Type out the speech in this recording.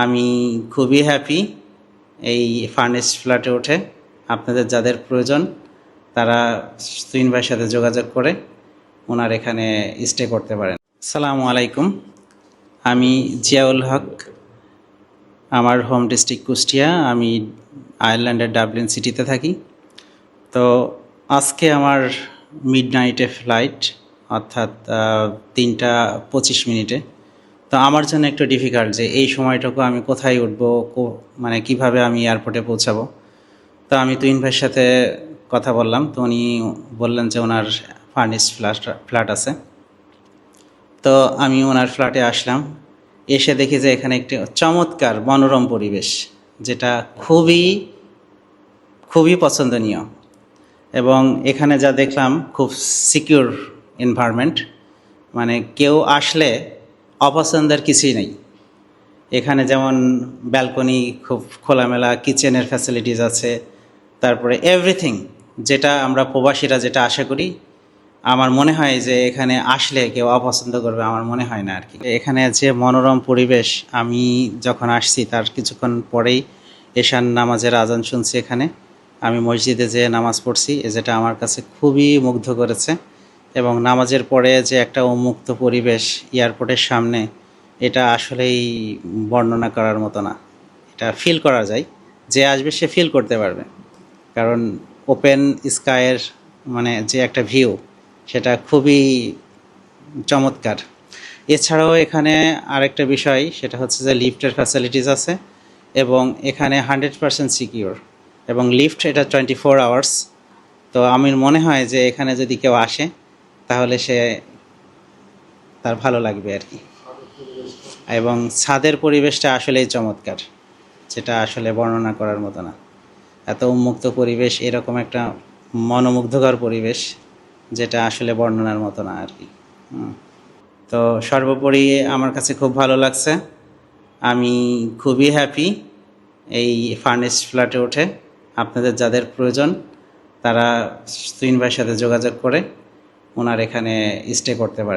আমি খুবই হ্যাপি এই ফার্নিশড ফ্ল্যাটে উঠে। আপনাদের যাদের প্রয়োজন তারা তুহিন ভাইয়ের সাথে যোগাযোগ করে ওনার এখানে স্টে করতে পারেন। আসসালামু আলাইকুম, আমি জিয়াউল হক। আমার হোম ডিস্ট্রিক্ট কুষ্টিয়া। আমি আয়ারল্যান্ডের ডাবলিন সিটিতে থাকি। তো আজকে আমার মিডনাইটে ফ্লাইট, অর্থাৎ 3টা 25 মিনিটে। তো আমার জন্য একটু ডিফিকাল্ট যে এই সময়টুকু আমি কোথায় উঠবো, মানে কিভাবে আমি এয়ারপোর্টে পৌঁছাবো। তো আমি তুহিন ভাইয়ের সাথে কথা বললাম, তো উনি বললেন যে ওনার ফার্নিশড ফ্ল্যাট আছে। তো আমি ওনার ফ্ল্যাটে আসলাম। এসে দেখি যে এখানে একটি চমৎকার মনোরম পরিবেশ, যেটা খুবই খুবই পছন্দনীয়। এবং এখানে যা দেখলাম খুব সিকিউর এনভায়রনমেন্ট, মানে কেউ আসলে অপছন্দের কিছুই নেই। এখানে যেমন ব্যালকনি, খুব খোলামেলা কিচেনের ফ্যাসিলিটিস আছে, তারপরে এভরিথিং যেটা আমরা প্রবাসীরা যেটা আশা করি। আমার মনে হয় যে এখানে আসলে কেউ অপছন্দ করবে, আমার মনে হয় না আর কি। এখানে যে মনোরম পরিবেশ, আমি যখন আসছি তার কিছুক্ষণ পরেই এশান নামাজের আজান শুনছি এখানে। আমি মসজিদে যেয়ে নামাজ পড়ছি, যেটা আমার কাছে খুবই মুগ্ধ করেছে। এবং নামাজের পরে যে একটা উন্মুক্ত পরিবেশ এয়ারপোর্টের সামনে, এটা আসলেই বর্ণনা করার মতো না। এটা ফিল করা যায়, যে আসবে সে ফিল করতে পারবে। কারণ ওপেন স্কাইয়ের মানে যে একটা ভিউ, সেটা খুবই চমৎকার। এছাড়াও এখানে আরেকটা বিষয়, সেটা হচ্ছে যে লিফটের ফ্যাসিলিটিস আছে এবং এখানে 100% সিকিউর, এবং লিফট এটা 24 আওয়ার্স। তো আমার মনে হয় যে এখানে যদি কেউ আসে তাহলে সে তার ভালো লাগবে আর কি। এবং ছাদের পরিবেশটা আসলেই চমৎকার, যেটা আসলে বর্ণনা করার মতো না। এত উন্মুক্ত পরিবেশ, এরকম একটা মনোমুগ্ধকর পরিবেশ, যেটা আসলে বর্ণনার মতো না আর কি। তো সর্বোপরি আমার কাছে খুব ভালো লাগছে। আমি খুবই হ্যাপি এই ফার্নিশড ফ্ল্যাটে উঠে। আপনাদের যাদের প্রয়োজন তারা তুহিন ভাইয়ের সাথে যোগাযোগ করে ওনার এখানে স্টে করতে পারেন।